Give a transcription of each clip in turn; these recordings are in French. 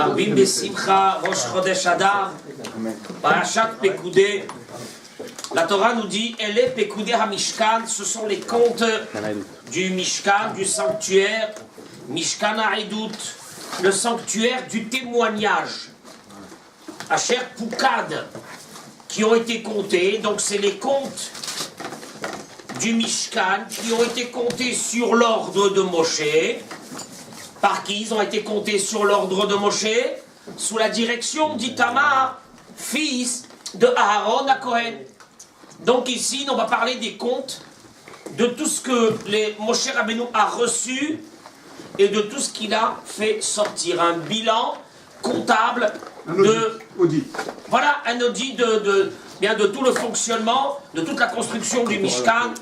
Marbim Besimcha, Rosh Chodesh Adar, Parashat Pekudé. La Torah nous dit, elle est Pekudé HaMishkan, ce sont les comptes du Mishkan, du sanctuaire, Mishkan HaEdut, le sanctuaire du témoignage. Asher Pukad, qui ont été comptés, donc c'est les comptes du Mishkan qui ont été comptés sur l'ordre de Moshe. Par qui ils ont été comptés sur l'ordre de Moshe? Sous la direction d'Itamar, fils de Aaron à Cohen. Donc ici, on va parler des comptes, de tout ce que Moshe Rabbeinu a reçu et de tout ce qu'il a fait sortir. Un bilan comptable audit. Voilà, un audit de tout le fonctionnement, de toute la construction du Mishkan.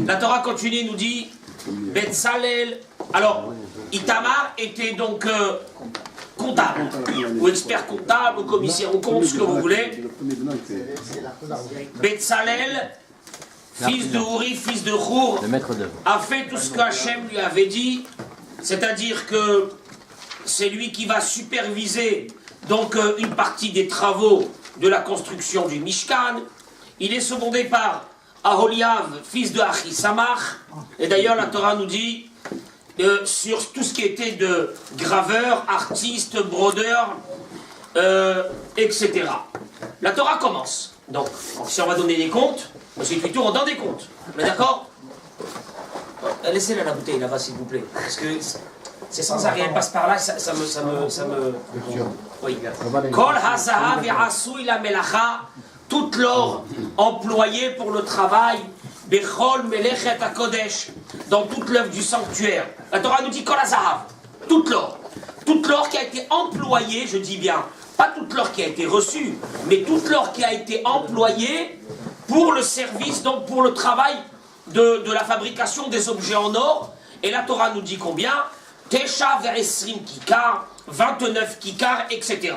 La Torah continue, nous dit Betzalel. Alors, Itamar était donc comptable, ou expert comptable, ou commissaire aux comptes, ce que vous voulez. Betzalel, fils de Uri, fils de Hur, a fait tout ce qu'Hachem lui avait dit, c'est-à-dire que c'est lui qui va superviser donc une partie des travaux de la construction du Mishkan. Il est secondé par Aholiav, fils de Achisamach. Et d'ailleurs, la Torah nous dit sur tout ce qui était de graveur, artiste, brodeur, etc. La Torah commence. Donc, si on va donner des comptes, c'est plutôt on donne des comptes. Mais d'accord? Laissez-la la bouteille là-bas, s'il vous plaît. Parce que c'est sans arrêt, elle passe par là, ça me... Oui. Kol hazahav ya'asui la melacha, toute l'or employée pour le travail, bechol melechet hakodesh, dans toute l'œuvre du sanctuaire. La Torah nous dit kol hazahav, toute l'or qui a été employée, je dis bien, pas toute l'or qui a été reçue, mais toute l'or qui a été employée pour le service, donc pour le travail de la fabrication des objets en or. Et la Torah nous dit combien? Tesha ve'esrim kikar, 29 kikar, etc.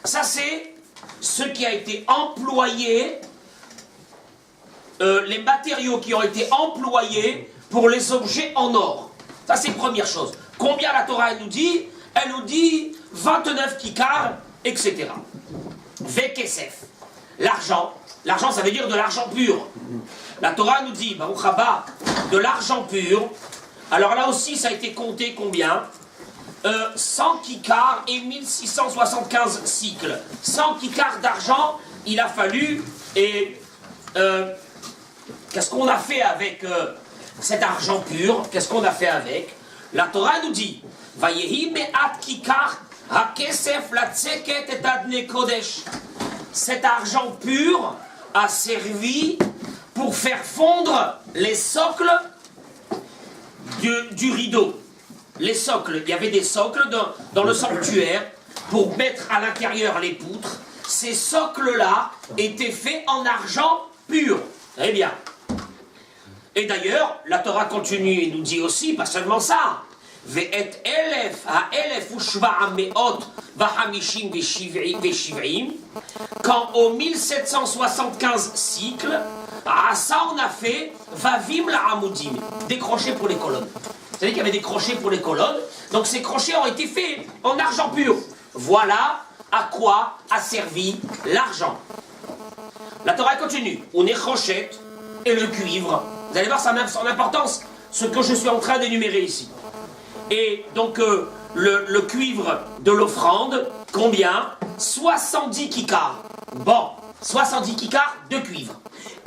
Ça, c'est ce qui a été employé, les matériaux qui ont été employés pour les objets en or. Ça, c'est la première chose. Combien la Torah elle nous dit? Elle nous dit 29 kikar, etc. Vekesef, l'argent. L'argent, ça veut dire de l'argent pur. La Torah nous dit, Baruch haba, de l'argent pur. Alors là aussi, ça a été compté combien? 100 kikars et 1675 cycles. 100 kikars d'argent, il a fallu. Et qu'est-ce qu'on a fait avec cet argent pur? Qu'est-ce qu'on a fait avec? La Torah nous dit Vayehi me'at kikar hakesef latzeket et adne kodesh. Cet argent pur a servi pour faire fondre les socles du rideau. Les socles, il y avait des socles dans le sanctuaire pour mettre à l'intérieur les poutres. Ces socles-là étaient faits en argent pur. Très bien. Et d'ailleurs, la Torah continue et nous dit aussi, pas seulement ça, Ve'et elef ha'elef u'shva'am me'ot v'hamishim ve'shiv'im, quand au 1775 cycles, à ça on a fait Vavim la'amudim, des crochets pour les colonnes. Vous savez qu'il y avait des crochets pour les colonnes, donc ces crochets ont été faits en argent pur. Voilà à quoi a servi l'argent. La Torah continue, on est crochette et le cuivre. Vous allez voir ça a son importance, ce que je suis en train d'énumérer ici. Et donc le cuivre de l'offrande, combien? 70 kikars. Bon, 70 kikars de cuivre.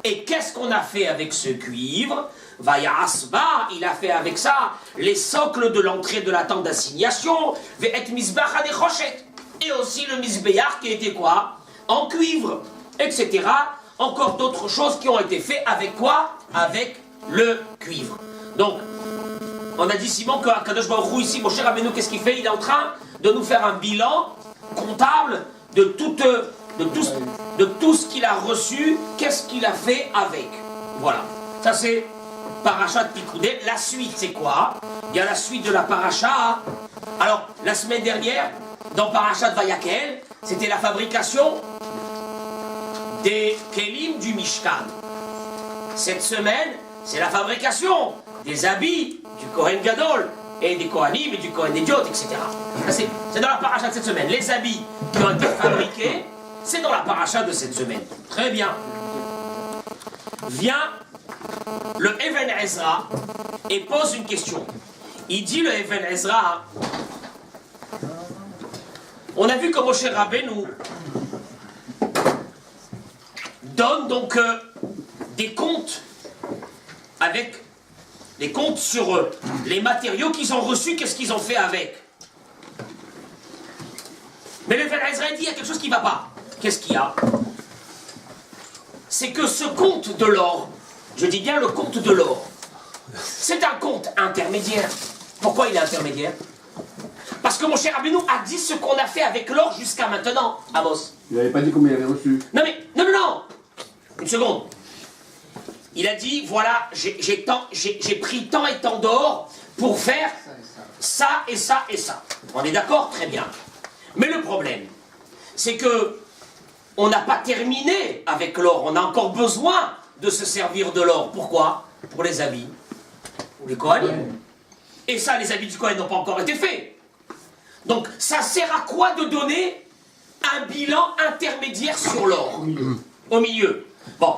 Et qu'est-ce qu'on a fait avec ce cuivre? Vayasba, il a fait avec ça les socles de l'entrée de la tente d'assignation, ve'et misbach hadechoshet, et aussi le misbéach qui était quoi? En cuivre, etc. Encore d'autres choses qui ont été faites avec quoi? Avec le cuivre. Donc, on a dit Simon que Kadosh Baruch Hu ici, Moshe Rabbeinu, qu'est-ce qu'il fait? Il est en train de nous faire un bilan comptable de tout ce qu'il a reçu, qu'est-ce qu'il a fait avec. Voilà. Ça c'est Parashat Pikoudé. La suite c'est quoi? Il y a la suite de la Parasha. Alors, la semaine dernière, dans Parashat Vayakel, c'était la fabrication des Kelim du Mishkan. Cette semaine, c'est la fabrication des habits du Kohen Gadol, et des Kohanim et du Kohen Idiot, etc. C'est dans la paracha de cette semaine. Les habits qui ont été fabriqués, c'est dans la paracha de cette semaine. Très bien. Vient le Even Ezra et pose une question. Il dit le Even Ezra, on a vu que Moshe Rabbeinu donne donc des comptes avec les comptes sur les matériaux qu'ils ont reçus, qu'est-ce qu'ils ont fait avec. Mais le Even Ezra dit il y a quelque chose qui ne va pas. Qu'est-ce qu'il y a? C'est que ce compte de l'or, je dis bien le compte de l'or, c'est un compte intermédiaire. Pourquoi il est intermédiaire? Parce que mon cher Rabbeinu a dit ce qu'on a fait avec l'or jusqu'à maintenant, Amos. Il n'avait pas dit combien il avait reçu. Non mais, non. Une seconde. Il a dit, voilà, j'ai pris tant et tant d'or pour faire ça et ça et ça. On est d'accord? Très bien. Mais le problème, c'est que on n'a pas terminé avec l'or. On a encore besoin de se servir de l'or. Pourquoi? Pour les habits. Pour les Kohanim. Et ça, les habits du Kohen n'ont pas encore été faits. Donc, ça sert à quoi de donner un bilan intermédiaire sur l'or? Au milieu. Bon,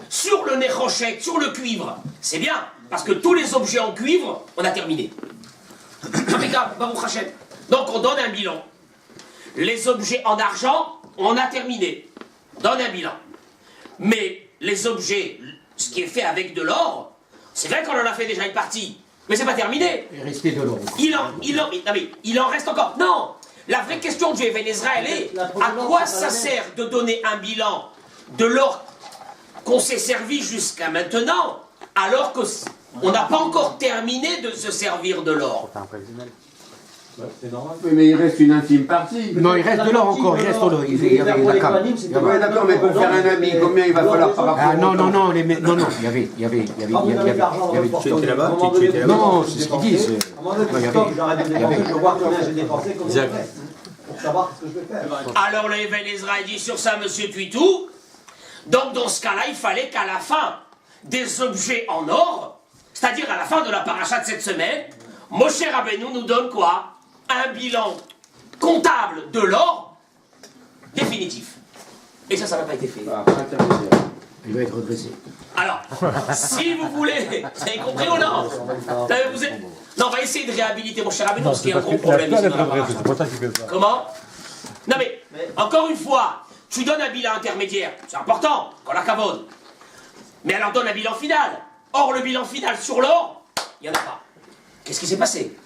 sur le Nechoshet, sur le cuivre, c'est bien, parce que tous les objets en cuivre, on a terminé. Impeccable, Baruch Hashem. Donc, on donne un bilan. Les objets en argent, on a terminé. On donne un bilan. Mais les objets, ce qui est fait avec de l'or, c'est vrai qu'on en a fait déjà une partie. Mais c'est pas terminé. Il restait de l'or. Il en reste encore. Non. La vraie question du Even Ezra, elle est à quoi ça sert de donner un bilan de l'or qu'on s'est servi jusqu'à maintenant, alors qu'on n'a pas encore terminé de se servir de l'or. C'est normal. Oui, mais il reste une infime partie. Non, il reste de l'or encore. Il reste de l'or. Il y avait la cam. Oui, d'accord, mais pour faire un ami, combien il va falloir par rapport Ah non, il y avait. Tu étais là-bas? Non, c'est ce qu'ils disent. Je vois combien j'ai dépensé, combien j'ai fait. Pour savoir ce que je vais faire. Alors le Even Ezra dit sur ça, monsieur Tuitou, donc dans ce cas-là, il fallait qu'à la fin des objets en or, c'est-à-dire à la fin de la paracha de cette semaine, Moshe Rabbeinu nous donne quoi? Un bilan comptable de l'or définitif. Et ça n'a pas été fait. Il va être redressé. Alors, si vous voulez, vous avez compris ou non? Non, on va essayer de réhabiliter mon cher Rabbeinu parce qu'il y a un gros problème ici dans la paracha. Comment? Non mais, encore une fois, tu donnes un bilan intermédiaire, c'est important, qu'on la cavode. Mais alors donne un bilan final. Or, le bilan final sur l'or, il n'y en a pas. Qu'est-ce qui s'est passé?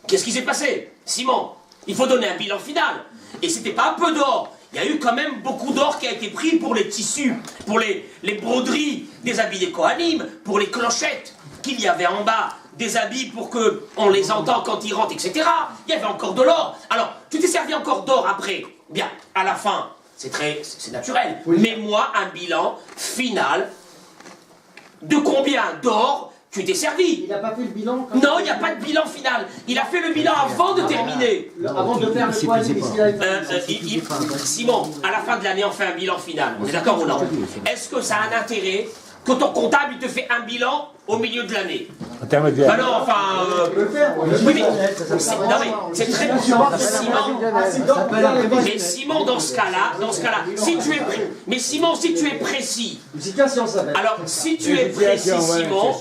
Qu'est-ce qui s'est passé? Simon, il faut donner un bilan final. Et c'était pas un peu d'or. Il y a eu quand même beaucoup d'or qui a été pris pour les tissus, pour les broderies des habits des Kohanim, pour les clochettes qu'il y avait en bas, des habits pour qu'on les entend quand ils rentrent, etc. Il y avait encore de l'or. Alors, tu t'es servi encore d'or après. Bien, à la fin, c'est naturel. Oui. Mets-moi un bilan final de combien d'or tu t'es servi. Il n'a pas fait le bilan Non, il n'y a pas de bilan final. Il a fait le bilan avant de terminer. Avant de faire le point, Simon, à la fin de l'année, on fait un bilan final. On est d'accord ou non? Est-ce que ça a un intérêt que ton comptable il te fait un bilan au milieu de l'année? Intermédiaire. Bah non, enfin... oui, mais c'est très bien. Mais Simon, dans ce cas-là, si tu es mais Simon, si tu es précis, alors si tu es précis, Simon,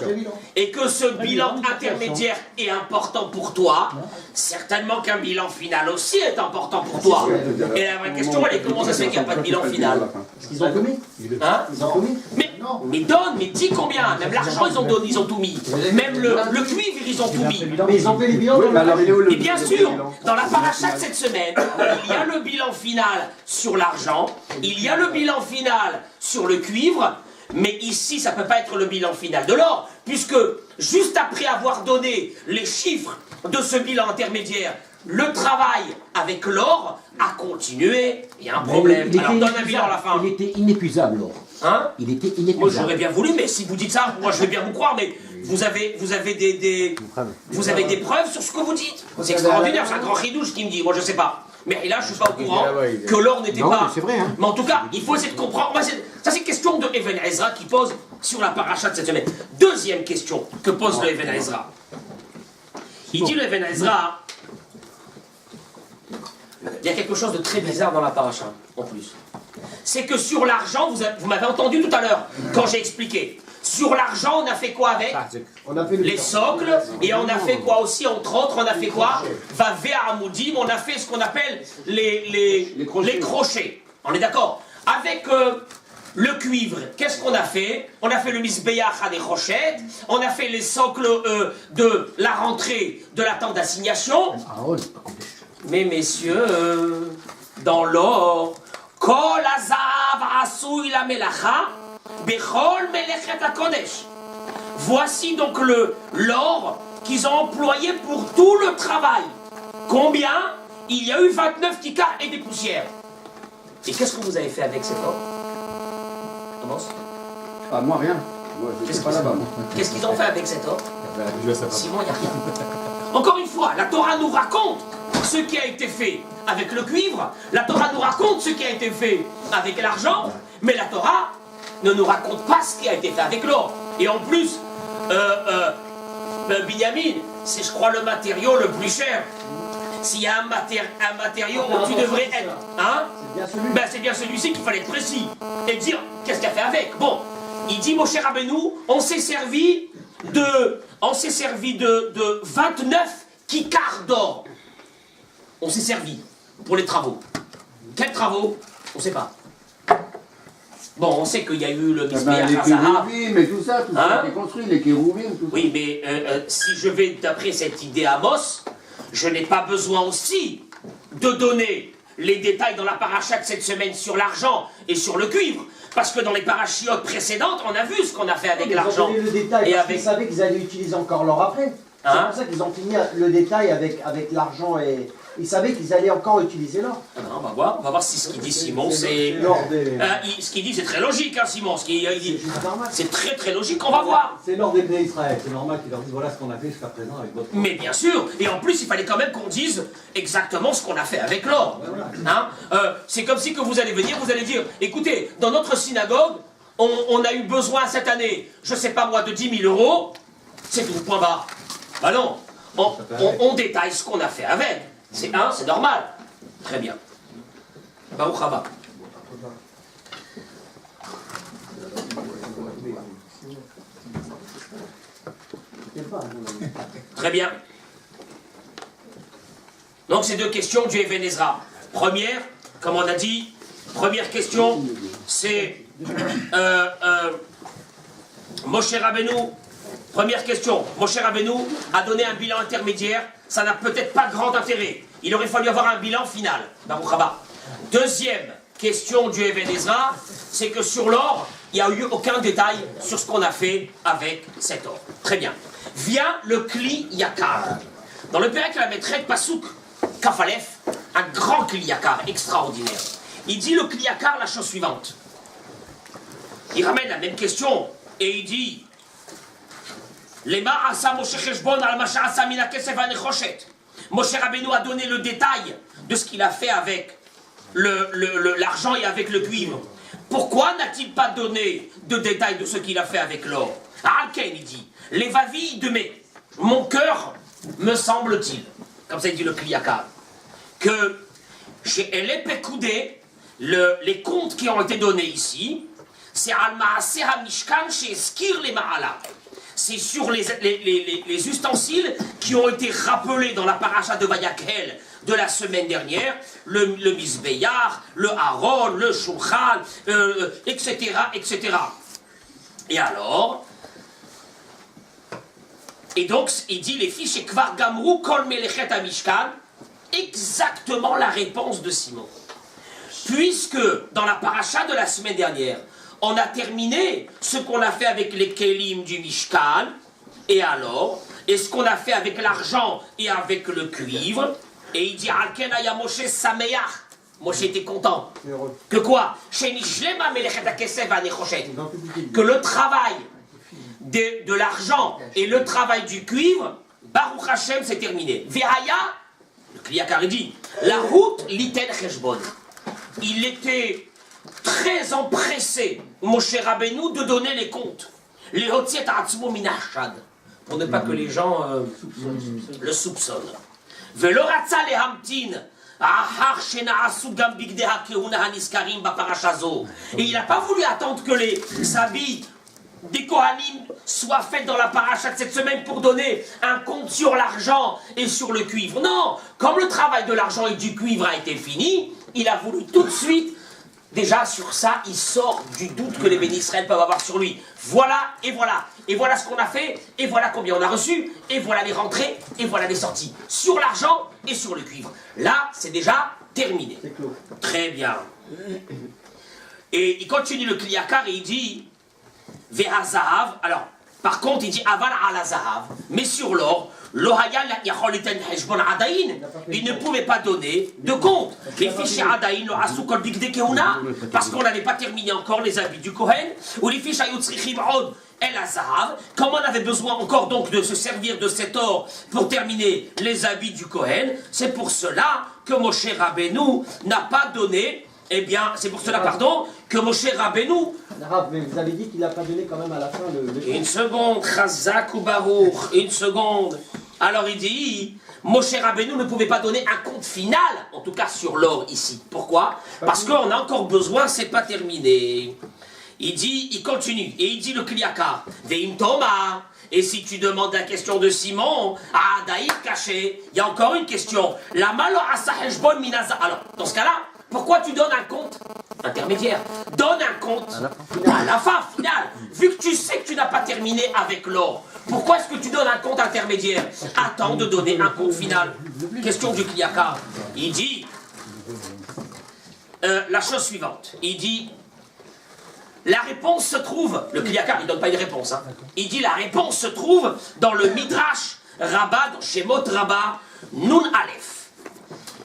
et que ce bilan intermédiaire est important pour toi, certainement qu'un bilan final aussi est important pour toi. Et la vraie question, elle est comment ça se fait qu'il n'y a pas de bilan final? Parce qu'ils ont commis. Hein? Ils ont commis. Mais donne, mais dis combien? Même l'argent, ils ont tout mis. Même le cuivre, ils ont tout mis. Mais ils ont fait les bilans. Et bien sûr, dans la paracha de cette semaine, il y a le bilan final sur l'argent, il y a le bilan final sur le cuivre, mais ici, ça ne peut pas être le bilan final de l'or, puisque juste après avoir donné les chiffres de ce bilan intermédiaire, le travail avec l'or a continué. Il y a un problème. Alors donne un bilan à la fin. Il était inépuisable, l'or. Hein? Il était inépuisable. Moi j'aurais bien voulu, mais si vous dites ça, moi je vais bien vous croire, mais vous avez des preuves sur ce que vous dites. C'est extraordinaire, c'est un grand ridouche qui me dit, moi je sais pas. Mais là je suis pas au courant que l'or n'était pas... c'est vrai, hein. Mais en tout cas, il faut essayer de comprendre. Ça c'est question de Even Ezra qui pose sur la paracha de cette semaine. Deuxième question que pose le Even Ezra. Il dit le Even Ezra, il y a quelque chose de très bizarre dans la paracha, en plus. C'est que sur l'argent, vous m'avez entendu tout à l'heure, quand j'ai expliqué. Sur l'argent, on a fait quoi avec? On a fait Les socles, et on a fait quoi aussi, entre autres, on a fait quoi? Vavé Amoudim, on a fait ce qu'on appelle les crochets. On est d'accord? Avec le cuivre, qu'est-ce qu'on a fait? On a fait le misbéach à des rochettes, on a fait les socles de la rentrée de la tente d'assignation. Mais messieurs, dans l'or, Kol azav asui la melacha, bechol melechet hakodesh. Voici donc l'or qu'ils ont employé pour tout le travail. Combien? Il y a eu 29 kikars et des poussières. Et qu'est-ce que vous avez fait avec cet or? Commence. Ah, moi, rien. Moi, je suis pas là-bas. Qu'est-ce qu'ils ont fait avec cet or? Simon, il n'y a rien. Encore une fois, la Torah nous raconte ce qui a été fait avec le cuivre, la Torah nous raconte ce qui a été fait avec l'argent, mais la Torah ne nous raconte pas ce qui a été fait avec l'or. Et en plus, Binyamin, c'est je crois le matériau le plus cher. S'il y a un matériau où tu devrais être, hein, c'est bien celui-ci qu'il fallait être précis et dire qu'est-ce qu'il a fait avec. Bon, il dit Moshe Rabbeinu, on s'est servi de 29 kikars d'or. On s'est servi pour les travaux. Quels travaux? On ne sait pas. Bon, on sait qu'il y a eu le Mizbeach les HaZahav. kérouvim et tout ça a été construit, les kérouvim, tout ça. Oui, mais si je vais d'après cette idée à Amos, je n'ai pas besoin aussi de donner les détails dans la paracha de cette semaine sur l'argent et sur le cuivre. Parce que dans les parachiotes précédentes, on a vu ce qu'on a fait avec l'argent. Ils ont donné le détail, parce qu'ils savaient qu'ils allaient utiliser encore l'or après. C'est pour ça qu'ils ont fini le détail avec l'argent et ils savaient qu'ils allaient encore utiliser l'or. On va voir si ce qu'il dit Simon, c'est... ce qu'il dit, c'est très logique, hein, Simon. Ce qu'il dit, c'est très très logique, on va voir. C'est l'or des Bnei Israël, c'est normal qu'ils leur disent voilà ce qu'on a fait jusqu'à présent avec votre... Mais bien sûr, et en plus, il fallait quand même qu'on dise exactement ce qu'on a fait avec l'or. Hein, c'est comme si que vous allez venir, vous allez dire, écoutez, dans notre synagogue, on a eu besoin cette année, je sais pas moi, de 10 000 euros, c'est tout, point barre. Bah non, on détaille ce qu'on a fait avec. C'est normal. Très bien. Baruch haba. Très bien. Donc ces deux questions du Even Ezra. Première, comme on a dit, première question, c'est Moshe Rabbeinu. Première question, Moshe Rabbeinu a donné un bilan intermédiaire, ça n'a peut-être pas grand intérêt. Il aurait fallu avoir un bilan final. Baruch haba. Deuxième question du Even Ezra, c'est que sur l'or, il n'y a eu aucun détail sur ce qu'on a fait avec cet or. Très bien. Vient le Kli Yakar. Dans le Pérec la Maîtresse Pasuk Kafalef, un grand Kli Yakar extraordinaire. Il dit le Kli Yakar la chose suivante. Il ramène la même question et il dit Moshe Rabbeinu a donné le détail de ce qu'il a fait avec l'argent et avec le cuivre. Pourquoi n'a-t-il pas donné de détails de ce qu'il a fait avec l'or? Alken, il dit, les vavilles de mon cœur, me semble-t-il, comme ça il dit le Kli Yakar, que chez Elepekoudé, les comptes qui ont été donnés ici, c'est Al-Maaseh HaMishkan chez Eskir les Ma'ala. C'est sur les ustensiles qui ont été rappelés dans la paracha de Vayakhel de la semaine dernière, le Mizbeyar, le Aaron, le Shulchan, etc., etc. Et alors, et donc, il dit les fiches et Kvar Gamru Kol Melechet HaMishkan, exactement la réponse de Simon. Puisque dans la paracha de la semaine dernière, on a terminé ce qu'on a fait avec les kelim du Mishkan, et alors, et ce qu'on a fait avec l'argent et avec le cuivre, et il dit Alken aya Moshe Sameach. Moshe était content. Que quoi? Que le travail de l'argent et le travail du cuivre, Baruch Hashem, c'est terminé. Vehaya, le Kli Yakar dit, la route l'iten cheshbon. Il était très empressé, Moshe Rabbeinu, de donner les comptes. Les Hotziet Atzmo Minachad, pour ne pas que les gens le soupçonnent. Velo ratza lehamtin. Et il n'a pas voulu attendre que les habits des Kohanim soient faits dans la paracha de cette semaine pour donner un compte sur l'argent et sur le cuivre. Non, comme le travail de l'argent et du cuivre a été fini, il a voulu tout de suite, déjà sur ça, il sort du doute que les bénis Israël peuvent avoir sur lui. Voilà, et voilà. Et voilà ce qu'on a fait, et voilà combien on a reçu, et voilà les rentrées, et voilà les sorties. Sur l'argent et sur le cuivre. Là, c'est déjà terminé. C'est clos. Très bien. Et il continue le Kliyakar et il dit Veha Zahav. Alors, par contre, il dit Aval ala Zahav. Mais sur l'or, Lohayal Yacholiten Heshbon Adain, il ne pouvait pas donner de compte. Les fichiers Adain, Asukol Bigde Keuna, parce qu'on n'avait pas terminé encore les habits du Kohen, ou les fichiers Ayutzrichim Od El Azahav, comme on avait besoin encore donc de se servir de cet or pour terminer les habits du Kohen, c'est pour cela que Moshe Rabbeinu n'a pas donné, eh bien, c'est pour cela, pardon, que Moshe Rabbeinu. Rav, mais vous avez dit qu'il n'a pas donné quand même à la fin le... Une seconde, Chazak ou Baruch, une seconde. Alors il dit, Moshe Rabbeinu ne pouvait pas donner un compte final, en tout cas sur l'or ici. Pourquoi? Parce qu'on a encore besoin, c'est pas terminé. Il dit, il continue, et il dit le Kliyakar, Veim Thomas, et si tu demandes la question de Simon, ah, Daïd caché, il y a encore une question. La malo asaheshbon minaza. Alors, dans ce cas-là, pourquoi tu donnes un compte intermédiaire? Donne un compte à la fin finale. Vu que tu sais que tu n'as pas terminé avec l'or, pourquoi est-ce que tu donnes un compte intermédiaire? Attends de donner un compte final. Question du Kliyakar. Il dit la chose suivante. Il dit la réponse se trouve, le Kliyakar, il ne donne pas une réponse, hein. Il dit la réponse se trouve dans le Midrash Rabbah, dans Shemot Rabbah, Nun Aleph.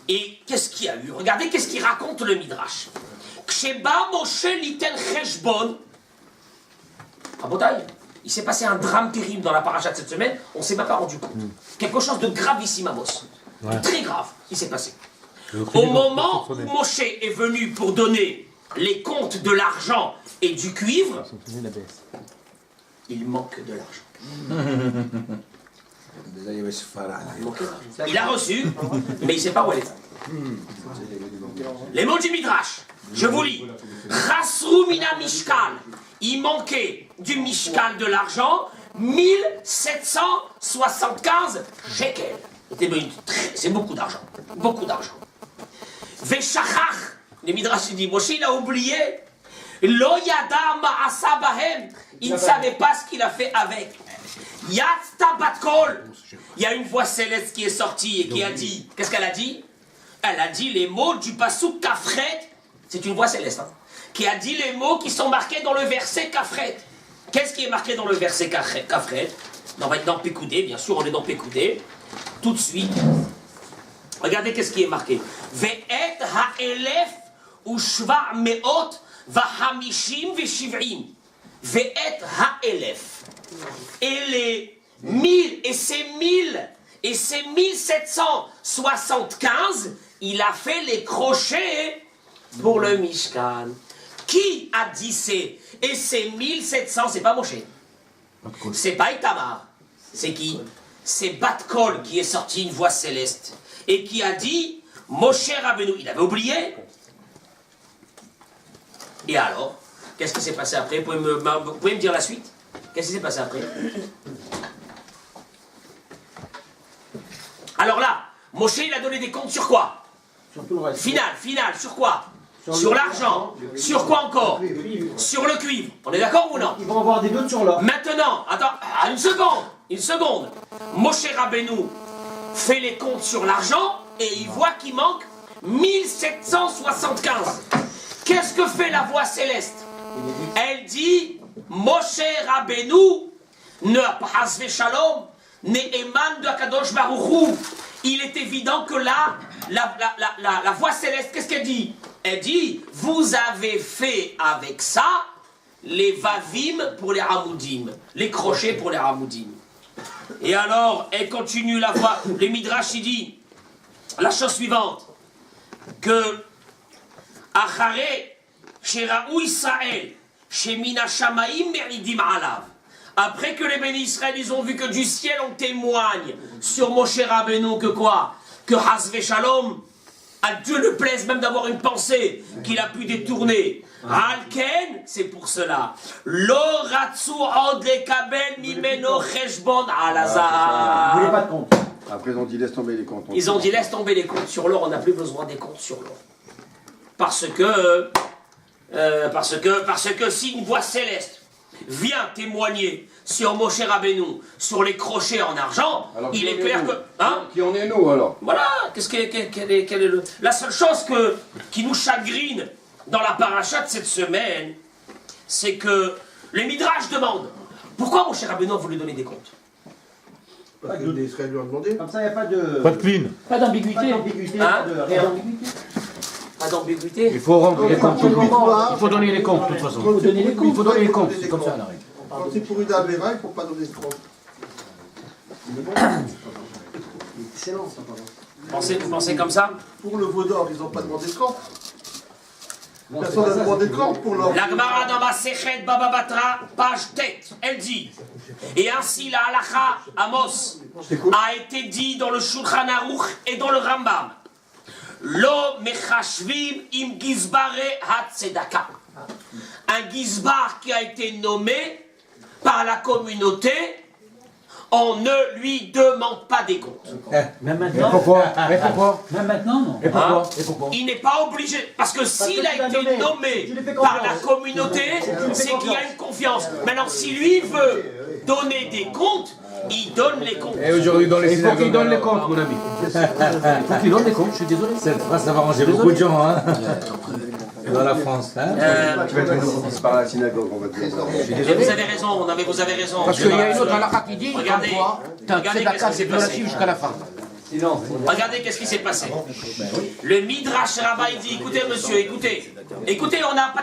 Et qu'est-ce qu'il y a eu? Regardez qu'est-ce qu'il raconte le Midrash. Ksheba Moshe liten cheshbon. Rabotai, il s'est passé un drame terrible dans la paracha de cette semaine, on ne s'est même pas rendu compte. Quelque chose de gravissime à Mos. Très grave, il s'est passé. Au moment où Moshe est venu pour donner les comptes de l'argent et du cuivre, il manque de l'argent. Il a reçu, mais il ne sait pas où elle est. Les mots du Midrash, je vous lis. Chasru mina mishkal. Il manquait du mishkal de l'argent 1775 shekels. C'est beaucoup d'argent. Beaucoup d'argent. Veshachach. Le Midrash dit, Moshe il a oublié. Lo yada ma'asa bahem. Il ne savait pas ce qu'il a fait avec. Yatzta batkol. Il y a une voix céleste qui est sortie et qui a dit, qu'est-ce qu'elle a dit? Elle a dit les mots du pasuk Kafret. C'est une voix céleste, hein, qui a dit les mots qui sont marqués dans le verset Kafret. Qu'est-ce qui est marqué dans le verset Kafret? On va être dans Pécoudé, bien sûr, on est dans Pécoudé. Tout de suite. Regardez qu'est-ce qui est marqué. Ve'et ha'elef u'shva me'ot v'hamishim v'shiv'im. Ve'et ha'elef. Et les 1000 et ces 1000 et ces 1775, il a fait les crochets pour le Mishkan. Qui a dit ces 1700? C'est pas Moshe. C'est pas Itamar. C'est qui? C'est Batkol qui est sorti une voix céleste et qui a dit Moshe Rabbeinu. Il avait oublié. Et alors, qu'est-ce qui s'est passé après? Vous pouvez me dire la suite? Qu'est-ce qui s'est passé après? Alors là, Moshe il a donné des comptes sur quoi? Sur tout le reste. Final, sur quoi? Sur l'argent. Sur quoi encore? Sur le cuivre. On est d'accord ou non? Ils vont avoir des doutes sur l'or. Maintenant, attends, une seconde. Moshe Rabbeinu fait les comptes sur l'argent et il voit qu'il manque 1775. Qu'est-ce que fait la voix céleste? Elle dit, Moshe Rabbeinu, ne hasve shalom, Ne'eman de Akadosh Baruch Hu. Il est évident que là, la voix céleste, qu'est-ce qu'elle dit? Elle dit, vous avez fait avec ça les vavim pour les ramoudim, les crochets pour les ramoudim. Et alors, elle continue la voix. Le Midrash, il dit la chose suivante, que Achare, Sheraou Israël, Shemina Shamaim Meridim Alav. Après que les bénis Israël, ils ont vu que du ciel on témoigne sur Moshe Rabbeinu que quoi? Que Hasve Shalom, à Dieu ne plaise même d'avoir une pensée qu'il a pu détourner. Alken, c'est pour cela. Lo ratsu od lekabel mimeno cheshbon alazar. Vous voulez pas de compte. Après, ils ont dit laisse tomber les comptes. Ils ont dit laisse tomber les comptes sur l'or, on n'a plus besoin des comptes sur l'or. Parce que si une voix céleste vient témoigner sur Moshe Rabbeinu, sur les crochets en argent, Alors, il qui est en est clair nous que... Hein? Qui en est nous alors? Voilà, quel est le... La seule chose qui nous chagrine dans la paracha de cette semaine, c'est que les Midrash demandent pourquoi Moshe Rabbeinu a voulu donner des comptes. Parce que les Israéliens lui ont demandé. Comme ça, il n'y a pas de. Pas de clean. Pas Pas d'ambiguïté. d'ambiguïté, Hein? pas de rien. Pas d'ambiguïté. Il faut rendre les comptes. Quand Il faut donner les comptes, de toute façon. Il faut donner les comptes. Il faut donner les comptes. C'est comme ça, la règle. Quand c'est pour une Avera, il ne faut pas donner de compte. Excellent, ça, pardon. Vous pensez comme ça? Pour le veau d'or, ils n'ont pas demandé de compte. Personne n'a demandé de compte pour l'or. La Gemara dans Masechet Baba Batra, page tête, elle dit, et ainsi la halacha Amos a été dit dans le Shulchan Aruch et dans le Rambam. Lo mechashvim im gizbare hatzedaka. Un gizbar qui a été nommé par la communauté, on ne lui demande pas des comptes. Même maintenant. Et pourquoi? Et pourquoi? Même maintenant, non. Et pourquoi? Et pourquoi? Il n'est pas obligé, parce que s'il a été nommé Tu lui fais par la confiance. communauté, c'est qu'il y a une confiance. Maintenant, si lui veut donner des comptes, il donne les comptes. Et aujourd'hui, dans les Il faut qu'il synagogues, donne les alors, comptes, mon ami. Il faut qu'il donne les comptes, je suis désolé. Cette phrase, ça va ranger beaucoup de gens, hein. Dans la France, hein. Tu vas être par la synagogue, on va te dire. Et vous avez raison, non mais vous avez raison. Parce qu'il y a une autre halakha qui dit, comme Regardez, toi, t'as regardez tzedaka, qu'est-ce qui s'est c'est de la passé. suivre jusqu'à la fin. Regardez qu'est-ce qui s'est passé. Le Midrash Rabbah, il dit, écoutez monsieur, écoutez, on n'a pas